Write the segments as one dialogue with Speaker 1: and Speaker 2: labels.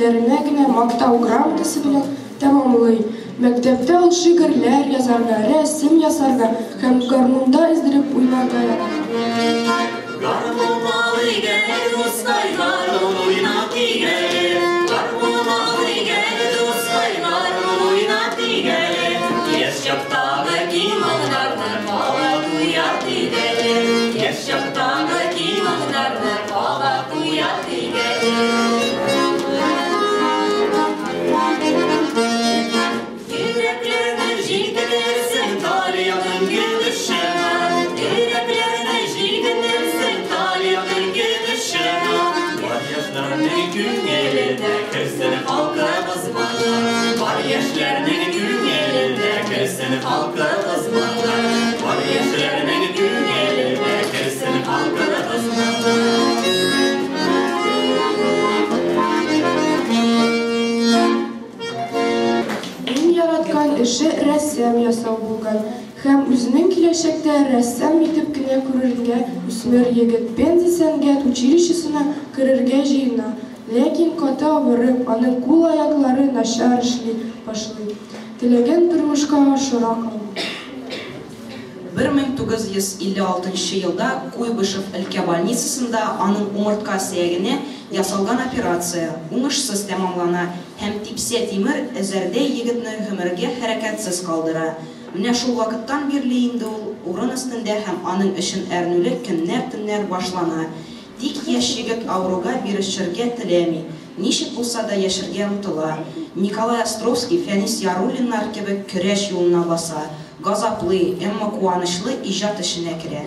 Speaker 1: үзләренә генә мактау грамотасы белән тәмамлый. Мәктәптә ул шигырьләр язарга, рәсем ясарга һәм гармунда издереп уйнарга ярата. Ин яраткан эше рәссам ясау булган һәм үзенең киләчәктә рәссам итеп кенә күрергә үсмер егет Пенза сәнгать училищесына керергә җыена. Ләкин ката авырып, аның кул-аяклары начар эшли башлый. Теләгән тормышка ашыра алмый.
Speaker 2: 1956 елда Куйбышев өлкә больницасында аның умыртка сөягенә ясалган операция уңышсыз тәмамлана һәм типсә тимер әзәрдә егетне гомергә хәрәкәтсез калдыра. Менә шул вакыттан бирле инде ул урын өстендә һәм аның өчен әрнүле көннәр-төннәр башлана. Тик яшь егет авыруга бирешергә теләми. Ничек булса да яшәргә омтыла. Николай Островский, Фәнис Яруллиннар кебек көрәш юлына баса. Газаплы, әмма куанычлы иҗат эшенә керә.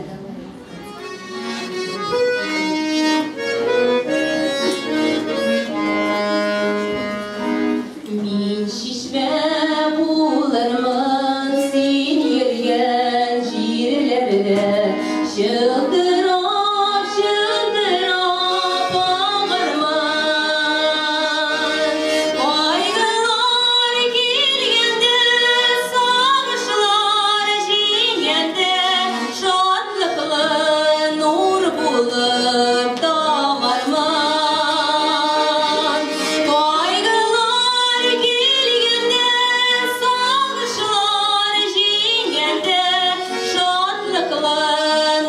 Speaker 3: Мин шишмә булырмын син йөргән җирләрдә, чылтырап агырмын. Кайгылар килгәндә, сагышлар җиңгәндә, шатлыклы нур булып тагармын. Кайгылар килгәндә, сагышлар җиңгәндә, шатлыклы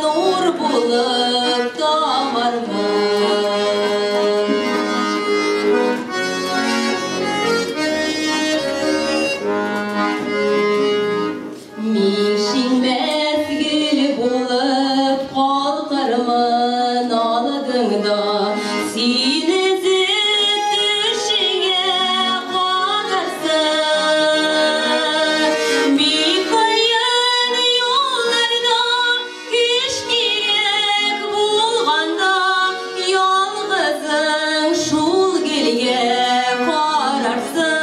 Speaker 3: нур булып тагармын. Мин шимбәт гөл булып калкырмын алдыңда, син өзеп төшеңә кадарсың. Бик кыен юлларда көч кирәк булганда, ялгызың шул гөлгә карарсың.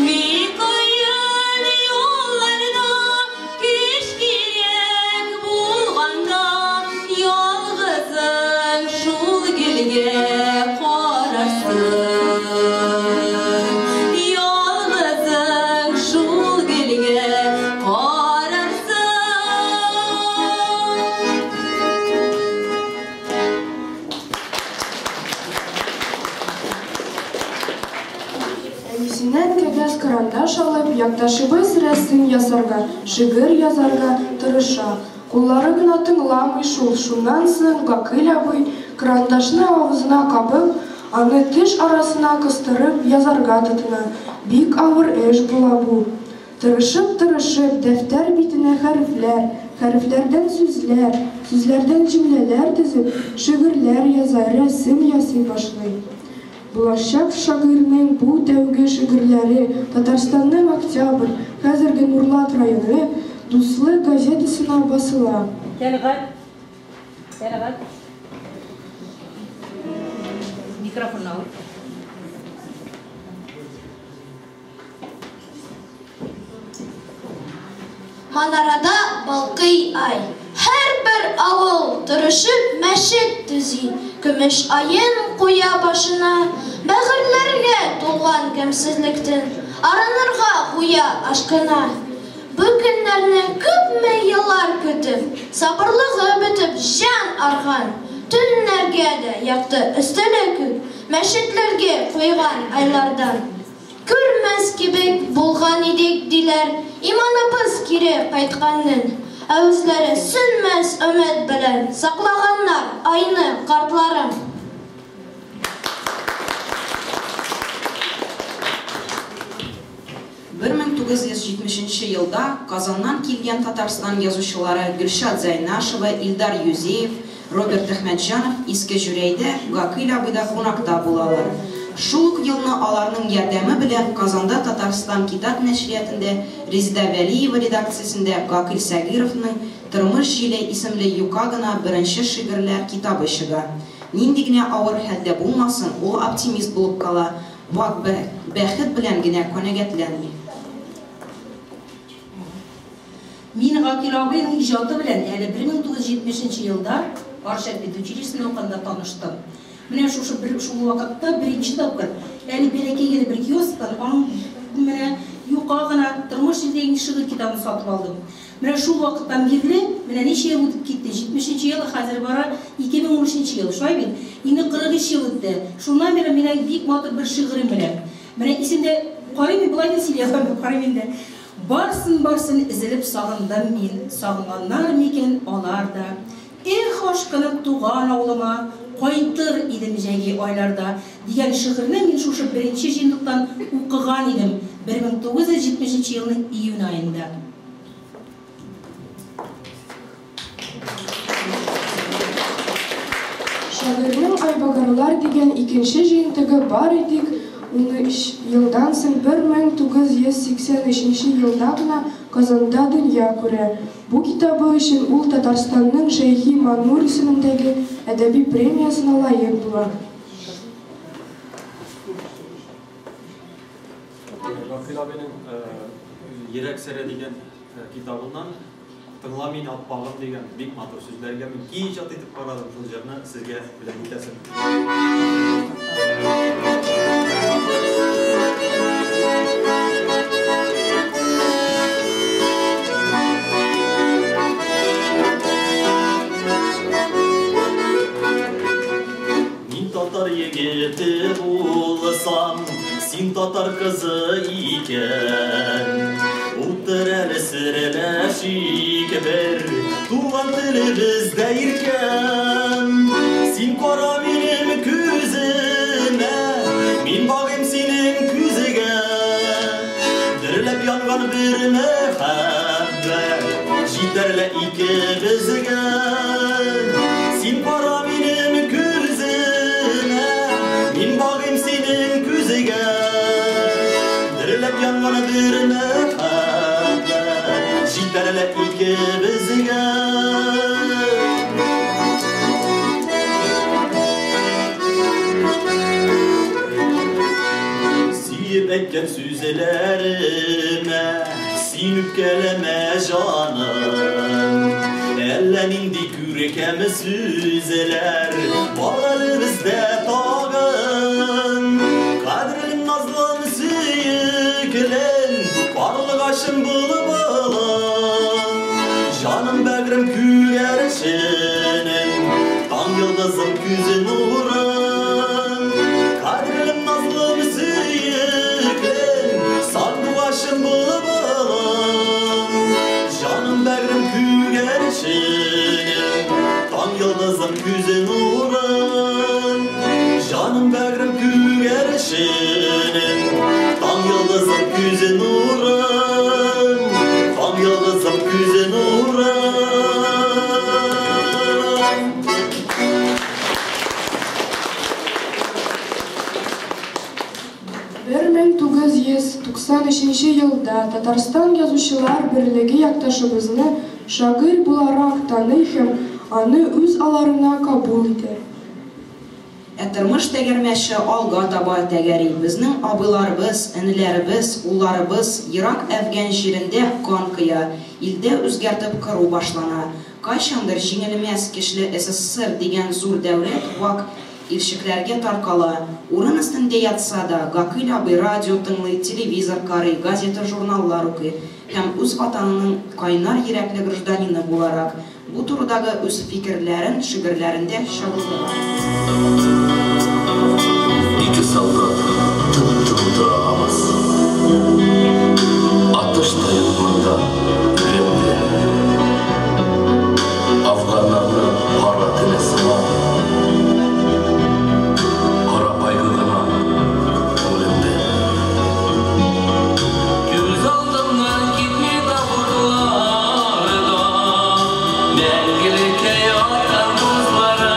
Speaker 3: Бик кыен юлларда көч кирәк булганда, ялгызың шул гөлгә карарсың. Ялгызың шул гөлгә карарсың.
Speaker 1: Әнисеннән кәгазь карандаш алып, якташыбыз рәсем ясарга, шигырь язарга тырыша. Куллары гына тыңламый шул. Шуннан соң Гакыйль абый карандашны авызына кабып, аны теш арасына кыстырып язарга тотына. Бик авыр эш була бу. Тырышып, дәфтәр битенә хәрефләр, хәрефләрдән сүзләр, сүзләрдән җөмләләр төзеп, шигырьләр яза, рәсем ясый башлый. Булачак шагыйрьнең бу тәүге шигырьләре Татарстанның Октябрь, хәзерге Нурлат районы Дуслык газетасына басыла.
Speaker 4: Тәлгать. Микрофонны ал.
Speaker 5: Манарада балкый ай. Һәр бер авыл тырышып мәчет төзи. Көмеш айын куя башына. Бәгырьләргә тулган кемсезлектән арынырга куя ашкына. Бу көннәрне күпме еллар көтеп, сабырлыгы бетеп җан арган. Төннәргә дә якты өстәле күп. мәшетләргә куйган айлардан. Күрмәс кебек булган идек диләр, иманыбыз кире кайтканнан. Ә үзләре сүнмәс өмет белән саклаганнар айны картларын.
Speaker 2: 1970 елда Казаннан килгән Татарстан язучылары Гөлшат Зайнашева, Илдар Юзеев, Роберт Әхмәтҗанов Иске Жүрәйдә Гакыйль абыйда кунакта булалар. Шул ук елны аларның ярдәме белән Казанда Татарстан китап нәшриятендә Резида Вәлиева редакциясендә Гакыйль Сагировның Тормыш җиле исемле юка гына беренче шигырьләр китабы чыга. Нинди генә авыр хәлдә булмасын, ул оптимист булып кала, вак бәхет белән генә канәгатьләнми.
Speaker 4: Мин Гакыйль абыйның иҗаты белән әле 1970 елда Аршад педучилищесында укганда таныштым. Менә шул вакытта беренче тапкыр әле бәләкәй бер киосктан аның менә юка гына Тормыш җиле шигырь китабын сатып алдым. Менә шул вакыттан бирле менә ничә ел үтеп китте. 70 ел хәзер бара 2013 ел. Шулай бит. Инде 43 ел үтте. Шуннан бeri менә бик матур бер шигырем белән. Менә исемдә карыйм булай да сөйләсәм карыйм инде. Барсын изелеп сагындым мин, сагынганнар микән алар да. Эх, ашкынып туган авылыма, кайтыр идем җәйге айларда дигән шигырьне мин шушы беренче җыентыктан укыган идем 1970 елның июнь аенда.
Speaker 1: Шагыйрьнең Айбагарлар дигән икенче җыентыгы бар идек. 13 елдан соң 1983 елда гына Казанда дөнья күрә. Бу китабы өчен ул Татарстанның Шәйхи Манур исемендәге әдәби премиясына лаек була.
Speaker 6: Гакыйль абыйның Йөрәк сере дигән китабыннан Тыңла мин аппагым дигән бик матур сүзләргә мин иҗат итеп карадым. Шул җырны сезгә белән итәсем. Мин татар егете булсам, син татар кызы икән. Утыр әле серләшик бер, туган телебездә иркән. Син кара минем күземә, мин багыйм синең күзегә. Дөрләп янган бер мәхәббәт, җитәрле икебезгә. Син кара минем күземә, мин багыйм синең күзегә. Дөрләп янган бер мәхәббәт, җитәрле икебезгә. Сөеп әйткән сүзләремә син үпкәләмә җаным. Әллә нинди күркәм сүзләр бар әле бездә тагын. Кадерлем назлым сөеклем, барлыгашым булып Жаным бәгрем күгәрченем, таң йылдызым күзе нурым. Кадерлем назлым сөеклем, сандугашым булып Жаным бәгрем күгәрченем, таң йылдызым күзе нурым. Жаным бәгрем күгәрченем, таң йылдызым күзе нурым. Таң йылдызым күзе нурым.
Speaker 1: 1993 елда Татарстан язучылар берлеге якташыбызны шагыйрь буларак таный һәм аны үз аларына кабул итә.
Speaker 2: Тормыш тәгәрмәче алга таба тәгәри. Безнең абыйларыбыз, энеләребез, улларыбыз ерак Әфган җирендә кан кыя, илдә үзгәртеп кыру башлана. Кайчандыр җиңелмәс кишле СССР дигән зур дәүләт вак илчекләргә таркала. Урын өстендә ятса да, Гакыйль абый радио тыңлый, телевизор карый, газета, журналлар укый һәм үз ватанының кайнар йөрәкле гражданины буларак бу турыдагы үз фикерләрен шигырьләрендә чагылдыра.
Speaker 7: залда тып-тып ағамыз. Атыштай мында үремде. Афганларны қара тінесі бар. Қарапайғы ғана көңілімде. Көз алдымнан кетмейді абырлары да, мәңгілікке атқан мұзлары.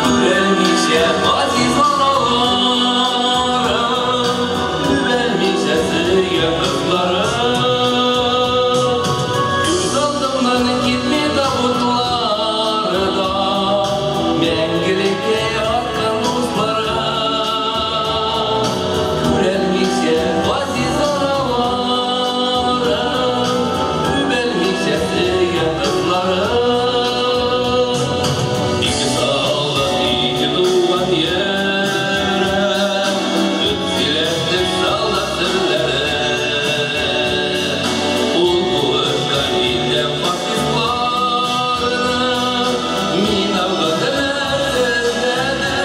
Speaker 7: Көрелмейше ғазиз аналары, көрелмейше сүйген қызлары. Көз алдымнан кетмейді абырлары да, мәңгілікке атқан мұзлары. Көрелмейше ғазиз аналары, көрелмейше сүйген қызлары. İki sağlam, iki doğan yere, ötkilerdir sağlam sırları. Ul bu özkan bilden faşistlarını, min avladılar sözlerini.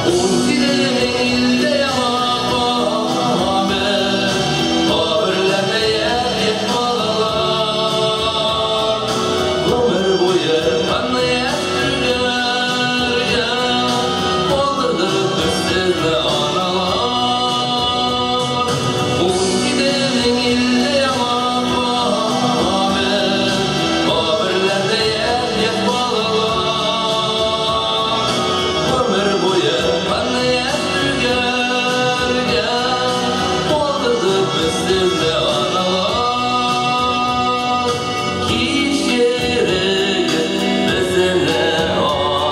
Speaker 7: On gidenin ilde yapamı, kabirlerde yer etmalılar. Ömür boyu anlayan sürgürge, oldurdur üstüzlü analar. On gidenin ilde yapamı, kabirlerde yer etmalılar. Ömür boyu anlayan sürgürge, oldurdur üstüzlü analar. Kişireyin bizine analar.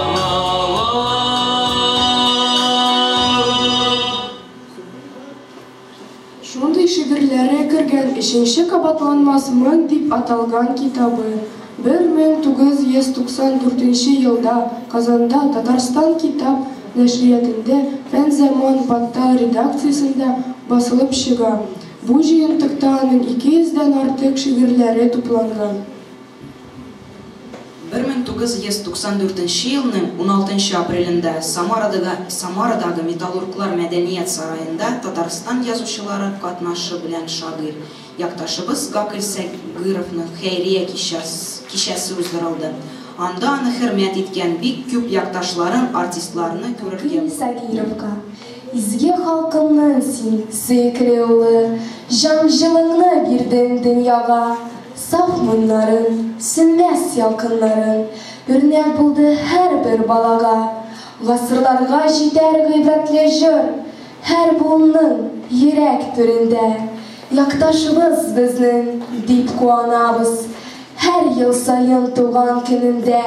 Speaker 1: Шундай шигырьләре кергән 3нче кабатланмас «Мең» дип аталган китабы 1994 елда Казанда Татарстан китап нәшриятында «Фән Заман» Баттал редакциясында басылып чыга. Бу җыентыкта аның 200дән артык шигырьләре тупланган.
Speaker 2: 1994 елның 16 апрелендә Самарадагы Металлурглар мәдәният сарайында Татарстан язучылары катнашы белән шагыйрь якташыбыз Гакел Сәгыровның хәйрия кичәсе уздырылды. Анда аны хөрмәт иткән бик күп якташларын, артистларны күрергә.
Speaker 8: Сәгыровка, изге халкымның син сөйкеле улы, жан җылыңны бирдең дөньяга. Саф муеннарын, сүнмәс ялкыннарын, үрнәк булды һәрбер балага. Гасырларга җитәр гыйбрәтле җыр, һәр буынның йөрәк түрендә. Якташыбыз безнең дип куанабыз, һәр ел сайын туган көнендә.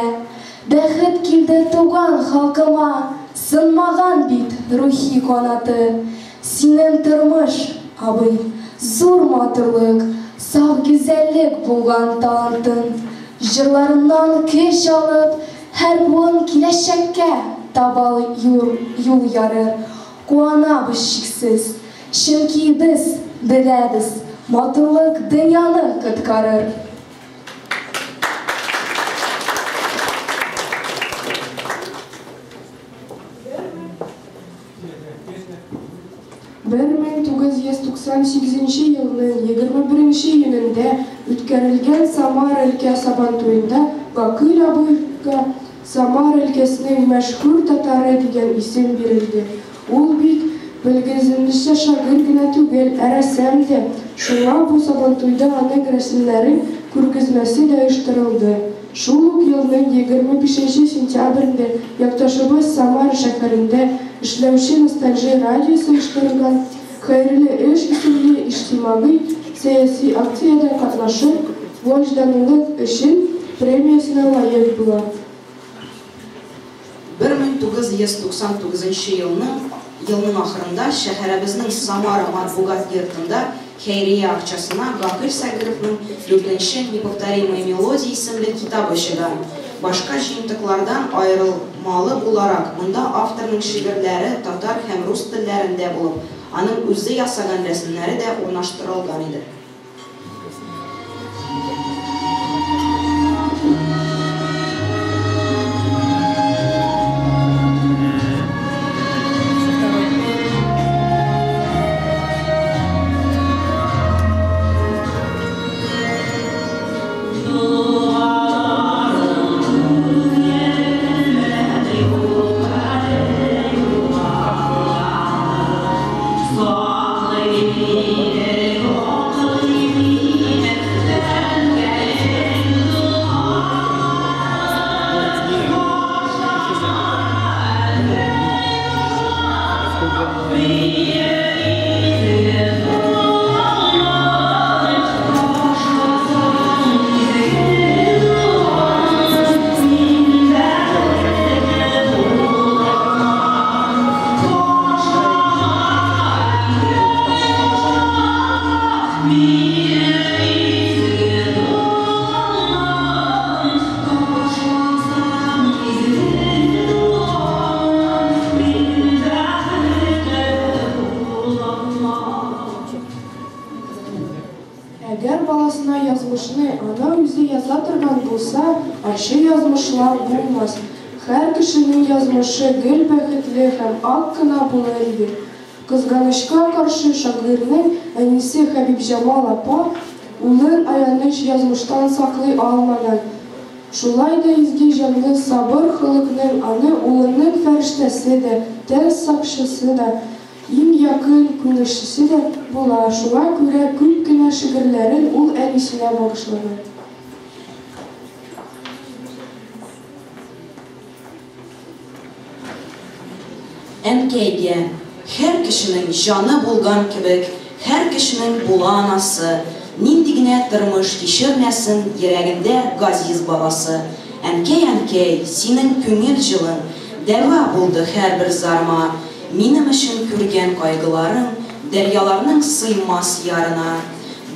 Speaker 8: Бәхет килде туган халкыма, сынмаган бит рухи канаты. Синең тормыш, абый, зур матурлык, саф гүзәллек булган талантың. Җырларыннан көч алып, һәр буын киләчәккә таба юл ярыр. Куанабыз чиксез, чөнки без беләбез, матурлык дөньяны коткарыр.
Speaker 1: 1998 елның 21 июнендә үткәрелгән Самар өлкә сабантуенда Гакыл абыйга Самар өлкәсенең мәшһүр татары дигән исем бирелде. Ул бит белгезенчә шагыйрь генә түгел, ә рәссам да. Шуңа бу сабантуйда аның рәсемнәрен күргәзмәсе дә оештырылды. Шул ук елның 25 сентябрендә якташыбыз Самар шәһәрендә эшләүче ностальжия радиосы оештырган «Хәйрле эш» исемле иҗтимагый сәяси акциядә катнашып, вожданлык өчен премиясенә лаек була.
Speaker 2: 1999 елның ахырында шәһәребезнең Самара матбугат йортында хәйрия акчасына Гакыл Сәгыровның 4-нче «Неповторимые мелодии» исемле китабы чыга. Башка җыентыклардан аерылмалы буларак, монда авторның шигырьләре татар һәм рус телләрендә булып, аның үзе ясаган рәсемнәре дә урнаштырылган иде.
Speaker 1: карандашны ана үзе яза торган булса, ачы язмышлар булмас. Һәр кешенең язмышы гел бәхетле һәм ак кына булыр иде. Кызганычка каршы шагыйрьнең әнисе Хәбибҗамал апа улын аяныч язмыштан саклый алмаган. Шулай да изге җанлы сабыр хылыкның аны улының фәрештәсе дә, тәз сакчысы да, иң якын күңелчесе дә була. Шуңа күрә күп кенә шигырьләрен ул әнисенә багышлаган.
Speaker 2: Әнкәйгә һәр кешенең җаны булган кебек, һәр кешенең була анасы, нинди генә тормыш кичермәсен йөрәгендә газиз баласы. Әнкәй, әнкәй, синең күңел җылың дәва булды һәрбер зарма. Минем өчен күргән кайгыларың дәрьяларның сыймас ярына.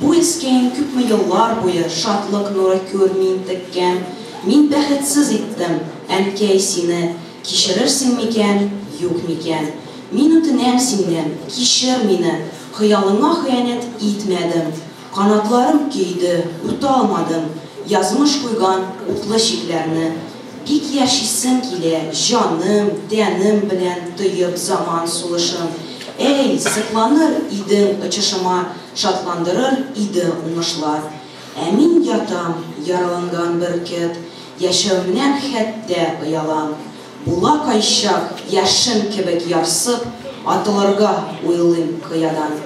Speaker 2: Бу искән күпме еллар буе шатлык нуры күрмин теккән. Мин бәхетсез иттем, әнкәй, сине кичерерсең микән, юк микән? Мин үтенәм синнән, кичер мине, хыялыңа хыянәт итмәдем. Канатларым көйді, үтә алмадым, язмыш куйган утлы шикләрне. Бик яшисем килә, җаным, тәнем белән тоеп заман сулышын. Әй, сыкланыр идең очышыма, шатландырыр иде уңышлар. Ә мин ятам, яраланган бөркет, яшәүемнән хәттә оялам. Була кайчак, яшен кебек ярсып, атылырга уйлыйм кыядан.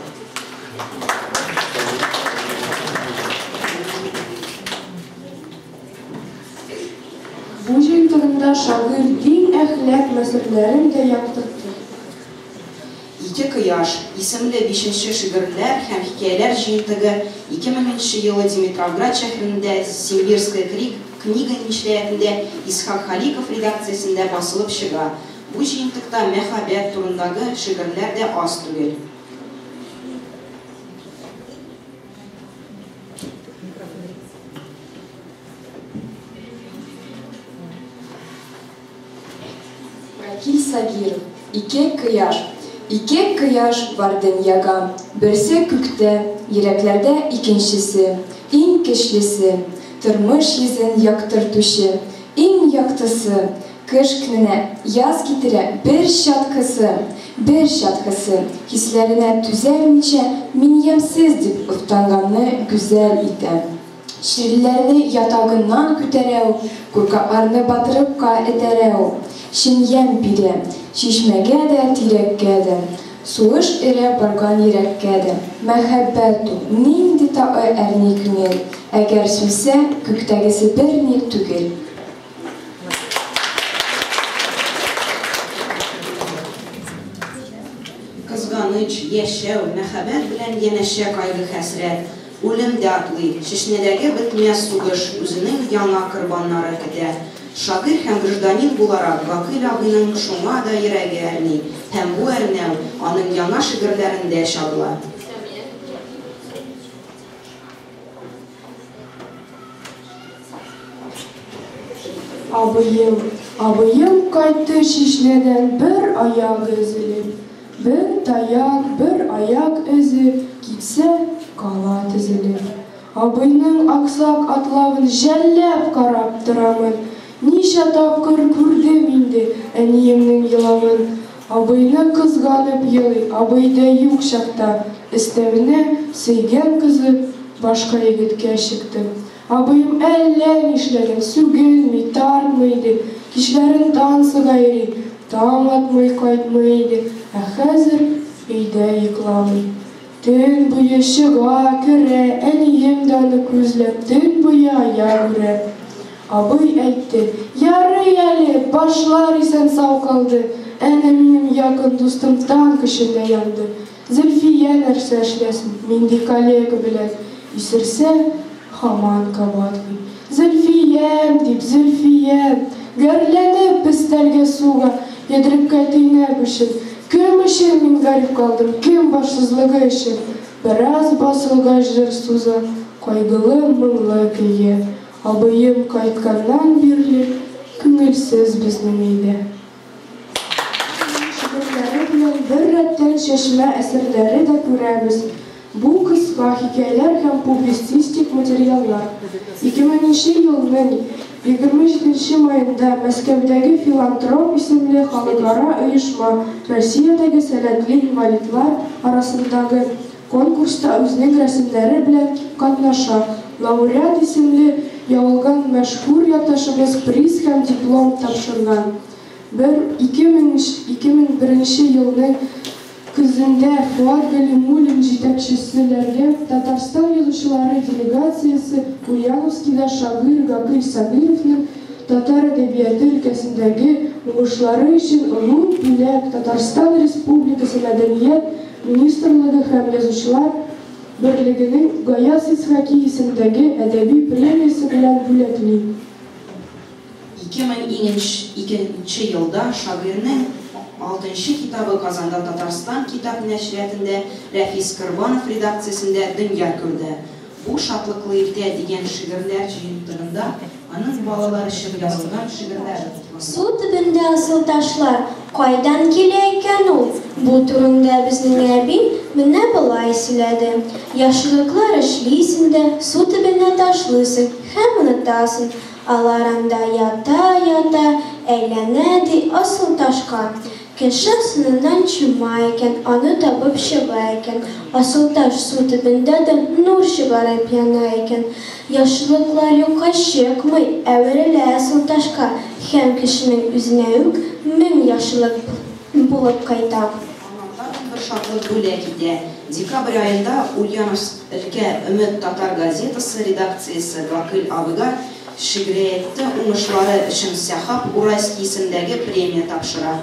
Speaker 1: Бу җыентыгында шагыйрь дин әхлак мәсьәләләрен дә яктыртты.
Speaker 2: «Ике кояш» исемле 5-нче шигырьләр һәм хикәяләр җыентыгы 2000 елы Димитровград шәһәрендә Симбирская книга нишрәтендә Исхак Халиков редакциясендә басылып чыга. Бу җыентыкта мәхәббәт турындагы шигырьләр дә аз түгел.
Speaker 8: Вакил Сагиров. Ике кояш бар дөньяга, берсе күктә, йөрәкләрдә икенчесе, иң көчлесе, тормыш йөзен яктыртучы, иң яктысы, кыш көненә яз китерә бер чаткысы, хисләренә түзәлмичә мин ямсыз дип уфтанганны гүзәл итә. Ширләрне ятагыннан күтәрәү, куркакларны батырыпка этәрәү, шиньям бирә, чишмәгә дә, тирәккә дә, суыш өрә барган йөрәккә дә. Мәхәббәт ул, нинди тағы әрни күңел, әгәр сүнсә, күктәгесе бер ни түгел.
Speaker 2: Кызганыч, яшәү, мәхәббәт белән янәшә кайгы хәсрәт. Үлем дә атлый, шишнәдәге бетмәс сугыш үзенең яңа корбаннары көтә. Шагыйрь һәм гражданин буларак Вакил абыйның шуңа да йөрәге әрни, һәм бу әрнәү аның яңа шигырьләрендә чагыла.
Speaker 1: Абыем кайтты шишнәдән бер аяк өзелеп, бер таяк, бер аяк өзеп, китсә кала тезелеп. Абыйның аксак атлавын жәлләп карап торамын. Ничә тапкыр күрдем инде әниемнең елавын. Абыйны кызганып елый, абыйда юк чакта. Өстәвенә сөйгән кызы башка егеткә чыкты. Абыем әллә нишләгән, сүгелми, тартмый иде. Кичләрен тансыга йөри, таң атмый кайтмый иде. Ә хәзер өйдә йокламый. Төн буе чыга, керә, әнием дә аны күзләп, төн буе аяк үрә. Абый әйтте, ярый әле, башлар исән сау калды. Әнә минем якын дустым танк эчендә янды. Зөлфия нәрсә эшләсен, минди коллега белән исерсә, һаман кабатлый. Зөлфиям дип, Зөлфиям, гәрләнеп өстәлгә суга, ядрәпкә тыйнап өчен. Кем өчен мин гарип калдым, кем башсызлыгы өчен? Бераз басылгач җыр суза, кайгылы, моңлы көйе. Абыем кайтканнан бирле, күңелсез безнең өйдә. Шигырьләре белән бер рәттән чәчмә әсәрләре дә күрәбез. Бу кыска хикәяләр һәм публицистик материаллар. 2000 елның 27 маенда Мәскәүдәге Филантроп исемле халыкара оешма Россиядәге сәләтле инвалидлар арасындагы конкурста үзенең рәсемнәре белән катнаша. Лауреат исемле ябылган мәшһүр якташыбыз приз һәм диплом тапшырган. 2001 елның көзендә Фуат Галимуллин җитәкчеләргә Татарстан язучылары делегациясе Ульяновскида Шагыйрь Гакый Сабировның татар әдәбияты өлкәсендәге уңышлары өчен олуг бүләк Татарстан Республикасы Мәдәният министрлыгы һәм язучылар берлегенең Гаяз Исхаки исемендәге әдәби премиясе белән бүләкли.
Speaker 2: 2002 елда Шагыйрьнең 6-нчы китабы Казанда Татарстан китап нәшриятында Рәфис Кырбанов редакциясендә дөнья күрде. Бу шатлыклы иртә дигән шигырьләр җыентыгында аның балалар өчен язылган шигырьләре тотылган.
Speaker 5: Су төбендә асыл ташлар, кайдан килә икән ул? Бу турында безнең әби менә болай сөйләде. Яшьлекләр эшлисең дә, су төбенә ташлыйсың һәм онытасың. Алар анда ята, әйләнә ди асыл ташка. Кеше сынынан чыма икән, аны табып чыга икән. Асыл таш су төбендә дә нур чыгарып яна икән. Яшьлекләр юкка чыкмый, әверелә асыл ташка. Һәм кешенең үзенә үк 1000 яшьлек булып кайта.
Speaker 2: Бер шатлык бүләк итә. Декабрь аенда Ульяновск өлкә Өмет татар газетасы редакциясе Гакый абыга шигъриятта уңышлары өчен Сәхап Уральский исемендәге премия тапшыра.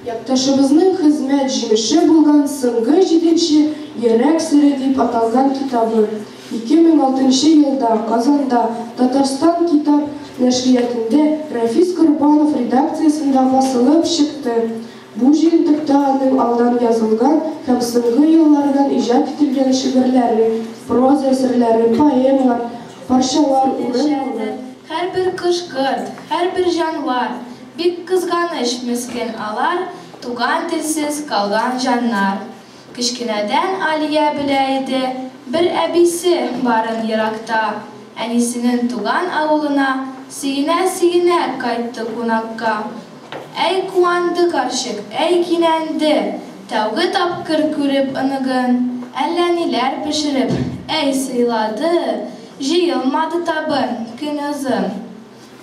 Speaker 1: Якташыбызның хезмәт җимеше булган соңгы 7-нче Йөрәк сере дип аталган китабы 2006 елда Казанда Татарстан китап нәшриятында Рәфис Кырбанов редакциясендә басылып чыкты. Бу җыентыкта аның алдан язылган һәм соңгы еллардан иҗат ителгән шигырьләре, проза әсәрләре, поэмалар, парчалар урын алды.
Speaker 9: Һәрбер кышкырт, һәрбер җанвар, бик кызганыч мескен алар, туган телсез калган җаннар. Кечкенәдән Алия белә иде, бер әбисе барын еракта. Әнисенең туган авылына сөенә кайтты кунакка. Әй куанды карчык, әй кинәнде, тәүге тапкыр күреп оныгын. Әллә ниләр пешереп, әй сыйлады, җыелмады табын көн озын.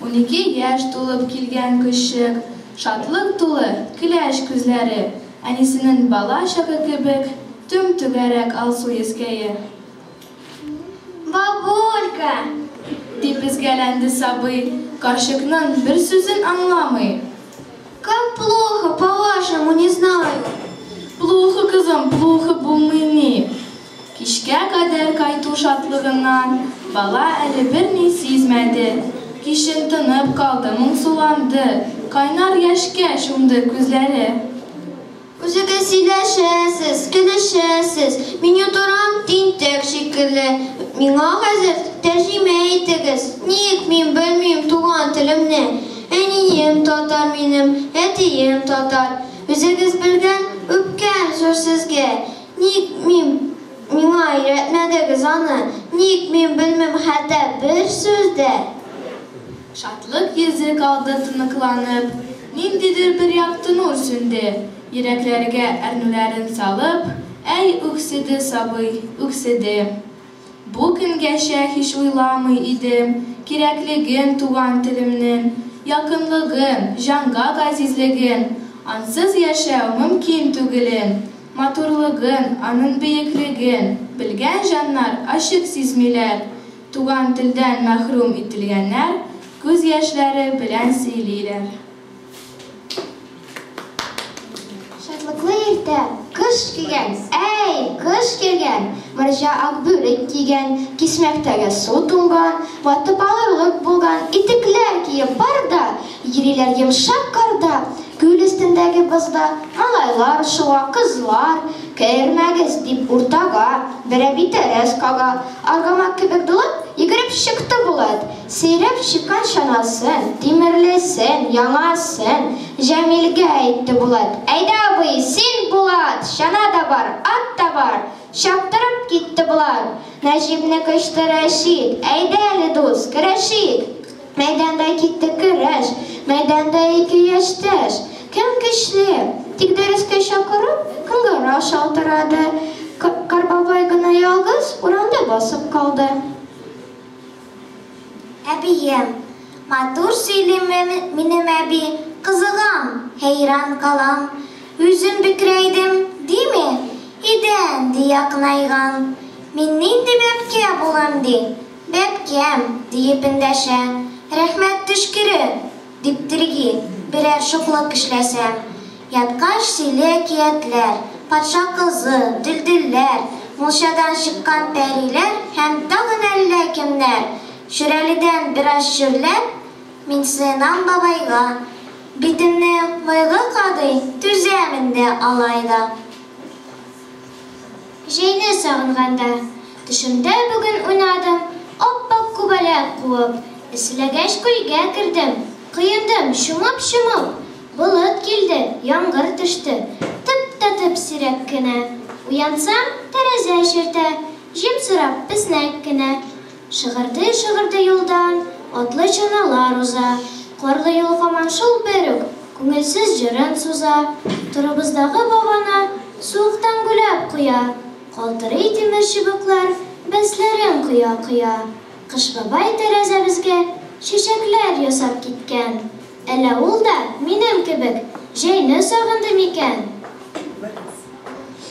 Speaker 9: 12 яшь тулып килгән кышык, шатлык тулы көләч күзләре, әнисенең бала чагы кебек түм-түгәрәк алсу ескәе.
Speaker 5: Бабулька!
Speaker 9: Дип изгәләнде сабый, карчыкның бер сүзен аңламый.
Speaker 5: Как плохо, по-вашему, не знаю.
Speaker 9: Плохо, кызым, плохо булмый ни. Кичкә кадәр кайту шатлыгыннан бала әле берни сизмәде. Кичен тынып калды, моңсуланды, кайнар яшькә шумды күзләре.
Speaker 5: Үзегез сөйләшәсез, көлешәсез, мин торам тинтәк шикелле. Миңа хәзер тәрҗемә итегез. Ник мин белмим туган телемне? Әнием татар минем, әтием татар. Үзегез белгән үпкәм зур сезгә. Ник миңа өйрәтмәдегез аны? Ник мин белмим хәтта бер сүз дә?
Speaker 9: Шатлык йөзе калды тыныкланып, ниндидер бер якты нур сүнде. Йөрәкләргә әрнүләрен салып, әй үкседе сабый, үкседе. Бу көнгәчә һич уйламый идем кирәклеген туган телемнең, якынлыгын, җанга газизлеген, ансыз яшәү мөмкин түгелен, матурлыгын, аның бөеклеген белгән җаннар ачык сизмиләр. Туган телдән мәхрүм ителгәннәр күз яшьләре белән сөйлиләр.
Speaker 5: Шатлыклы иртә, кыш килгән, әй, кыш килгән. Марҗа акбүрек кигән, кисмәктәге су туңган, ватып алырлык булган, итекләр киеп барда, йөриләр йомшак карда, күл өстендәге бозда, малайлар шуа, кызлар, кермәгез дип уртага, берәби тәрәз кага, аргамак кебек дулып, йөгереп чыкты Булат. Сөйрәп чыккан чанасын, тимерлесен, яңасын, Җәмилгә әйтте Булат. Әйдә абый, син Булат, чана да бар, ат та бар. Шаптырып китте булар. Нәҗибне кычты Рәшид. Әйдә әле дус, көрәшик. Мәйданда китте көрәш. Мәйданда ике яшьтәш. Кем көчле? Тик дәрескә чакырып, кыңгыра шалтырады. Карбабай гына ялгыз урамда басып калды. Әбием, матур сөйлеме минем әби, кызыгам, хәйран калам. Үзем бикрәйдем, диме? Идән ди якынайган. Мин нинди бәпкә булам ди? Бәпкәм диеп эндәшә. Рәхмәт төшкере дип тирги, берәр шуклык эшләсәм. Яткаш сөйлә киятләр, патша кызы, дилдилләр, мулчадан чыккан пәриләр һәм тагын әллә кемнәр. Шүрәлидән бераз шүрләп, мин сыйнам бабайга. Битемне майгы кадый, түзәмен дә алайда. Җәйне сагынганда, төшемдә бүген уйнадым, аппак күбәләк куып. Эсләгәч күлгә кердем, кыендым шумып-шумып. Болыт килде, яңгыр төште, тып-тып сирәк кенә. Уянсам, тәрәзә чиртә, җимсырап песнәк кенә. Шыгырды юлдан, атлы чаналар уза. Карлы юл һаман шул берүк, күңелсез җырын суза. Турыбыздагы бабана суыктан гүләп куя. Калтырый тимер чыбыклар, бәсләрен куя. Кыш бабай тәрәзәбезгә чәчәкләр ясап киткән. Әллә ул да минем кебек җәйне сагынды микән?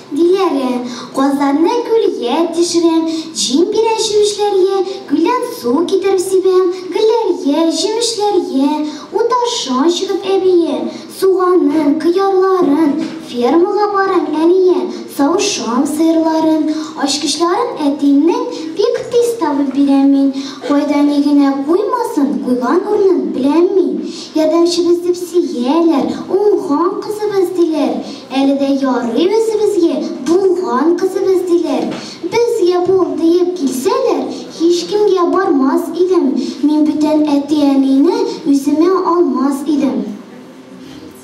Speaker 5: Диләре, казанны күлгә тишерәм, җим бирә җимешләргә, күлдән су китереп сибәм, гөлләргә, җимешләргә, уташан чыгып әбие, суганын, кыярларын, фермага барам әние, савышам сыерларын, ачкычларын әтимнең бик тиз табып бирәм мин. Кайдан генә куймасын, куйган урынын беләм мин. Ярдәмчебез дип сөяләр, уңган кызыбыз диләр. Әле дә ярый үзебезгә, булган кызыбыз диләр. Безгә бул диеп килсәләр, һич кемгә бармас идем. Мин бүтән әти-әнине үземә алмас идем.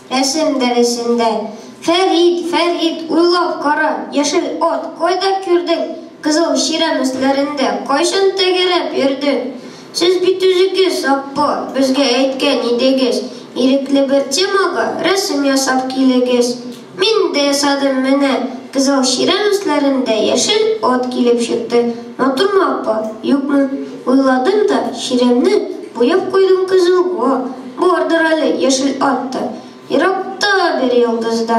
Speaker 5: Рәсем дәресендә Фәрид, уйлап кара, яшел ат кайда күрдең? Кызыл ширәм өсләрендә кайчан тәгәрәп йөрдең? Сез бит үзегез апа, безгә әйткән идегез. Ирекле бер темага рәсем ясап килегез. Мин дә ясадым менә, кызыл ширәм өсләрендә яшел ат килеп чыкты. Матурмы апа, юкмы? Уйладым да, ширәмне буяп куйдым кызылга. Бардыр әле яшел атта. Еракта бер йолдызда.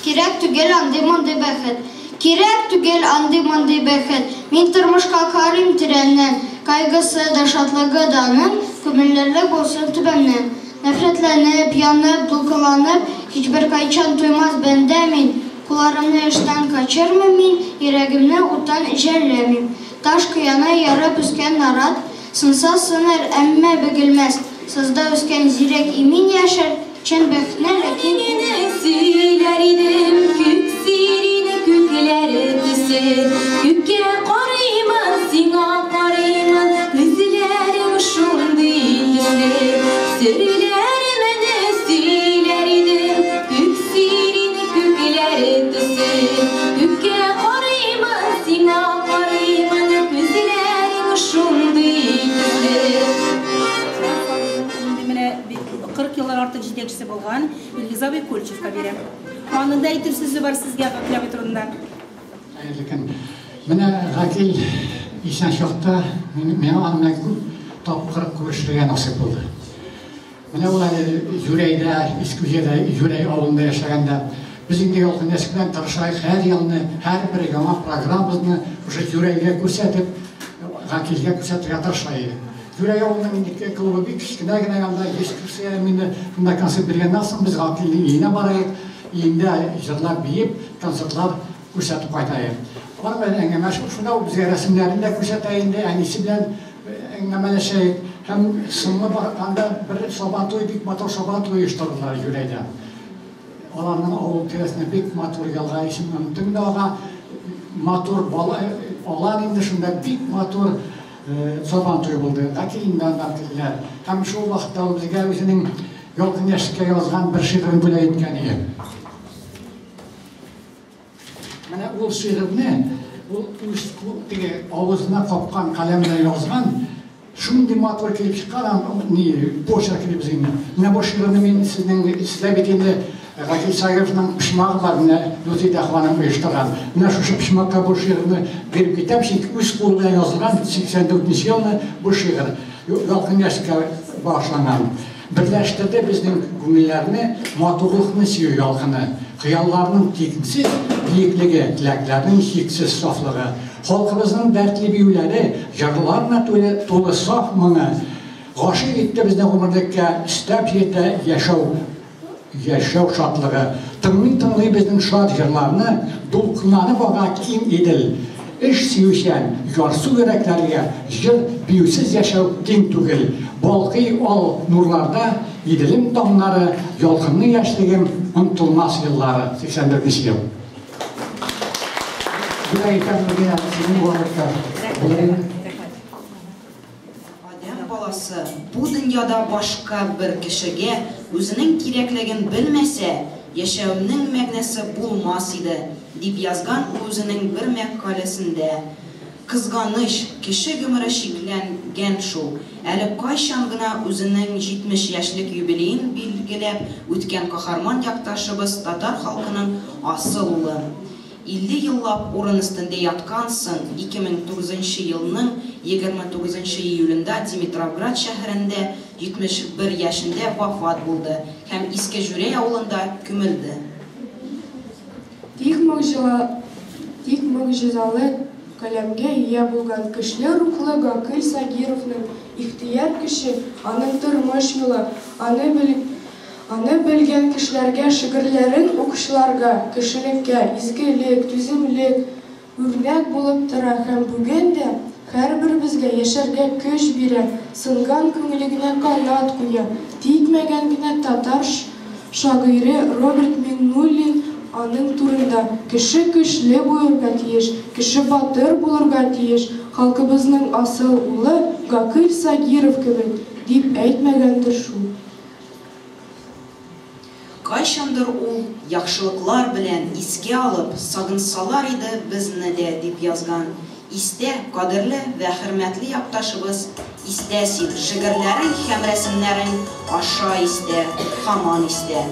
Speaker 5: Кирәк түгел андый-мондый бәхет. Кирәк түгел андый-мондый бәхет. Мин тормышка карыйм тирәннән. Кайгысы да шатлыгы да аның күңелләрлек булсын түбәмнән. Нәфрәтләнеп, янып, дулкынланып, һичбер кайчан туймас бәндә мин. Кулларымны эштән качырмыйм мин, йөрәгемне уттан җәлләмим. Таш кыяны ярып үскән нарат, сынса сыныр, әмма бөгелмәс. Сызда үскән зирәк имин яшер, чын бәхетне ләкин
Speaker 3: сөйләр идем, күк сирине күкләре төсе. Күккә карыймын, сиңа карыймын, күзләрең шундый төсле. Сөйләремне сөйләр идем, күк сирине күкләре төсе. Күккә карыймын, сиңа карыймын, күзләрең шундый төсле.
Speaker 4: 40 еллар артык җитәкчесе булган Елизавет Кольчевка бирәм. Аның да әйтер сүзе бар сезгә Гакил турында.
Speaker 10: Менә Гакил исән чакта миңа аның күп тапкыр күрешергә насыйп булды. Менә ул Юрәйдә, Искүҗәдә, Юрәй авылында яшәгәндә без инде ялкын яшькән тырышайк һәр елны, һәр бер яңа программабызны ушы Юрәйгә күрсәтеп, Гакилгә күрсәтергә тырышайк. Юрәй авылының клубы бик кечкенә генә янда дискуссия мине шунда концерт биргәннән соң без Гакилның өенә барайык, өендә җырлап биеп, концертлар күрсәтеп кайтайык. Бар белән әңгәмә шунда ул безгә рәсемнәрен дә күрсәтә инде, әнисе белән әңгәмәләшәйек. Һәм соңгы анда бер сабантуй, бик матур сабантуй оештырдылар Юрәйдә. Аларның авыл тирәсендә бик матур ялга исемнән тыңдауга матур бала алар инде шунда бик матур сабантуй булды. Гакилнан да килделәр. Һәм шул вакытта ул безгә үзенең ялкын яшькә язган бер шигырен бүләк иткән иде. Менә ул шигырьне, ул үз теге авызына капкан каләмдә язган, шундый матур килеп чыккан, почерк килеп зинне. Менә бу шигырьне мин сезнең эзләп инде Рахил Саевның пишмагы бар, менә Лузида ханым оештырган. Менә шушы пишмакка бу шигырьне биреп китәм, чөнки үз кулы белән язылган 84 елны бу шигырь ялкын яшькә башланган. Берләштерде безнең күңелләрне, матурлыкны сөю ялкыны, хыялларның тикмсез биеклеге, теләкләрнең чиксез сафлыгы, халкыбызның дәртле биюләре, җырларына тулы саф моңы, гашыйк итте безне гомерлеккә өстәп җитә яшәү шатлыгы. Тыңлый безнең шат җырларны, дулкынланып ага киң идел. Эш сөючән, ярсу йөрәкләргә җыр биюсез яшәү киң түгел. Балкый ал нурларда иделем таңнары, ялкынлы яшьлегем онытылмас еллары. 81 ел.
Speaker 2: Адам баласы бу дөньяда башка бер кешегә үзенең кирәклеген белмәсә, яшәүнең мәгънәсе булмас иде, дип язган үзенең бер мәкаләсендә. Кызганыч, кеше гомере шикләнгән шул. Әле кайчан гына үзенең 70 яшьлек юбилеен билгеләп үткән каһарман якташыбыз татар халкының асыл улы. 50 еллап урын өстендә яткансың, 2009 елның 29 июлендә Димитровград шәһәрендә 71 яшендә вафат булды һәм Иске Жүрәй авылында күмелде.
Speaker 1: Тик могҗизалы каләмгә ия булган көчле рухлы Гакыл Сагировның ихтияр көче, аның тормыш юлы, аны белгән кешеләргә, шигырьләрен укучыларга, кешелеккә, изгелек, түземлек үрнәк булып тора һәм бүген дә һәрберебезгә яшәргә көч бирә, сынган күңелегенә канат куя. Тикмәгән генә татар шагыйре Роберт Миннуллин аның турында: кеше көчле булырга тиеш, кеше батыр булырга тиеш, халкыбызның асыл улы Гакыл Сагиров кебек дип әйтмәгәндер шул.
Speaker 2: Кайчандыр ул яхшылыклар белән искә алып, сагынсалар иде безне дә дип язган. Истә, кадерле вә хөрмәтле якташыбыз, истә син, шигырьләрең һәм рәсемнәрең аша истә, һаман истә.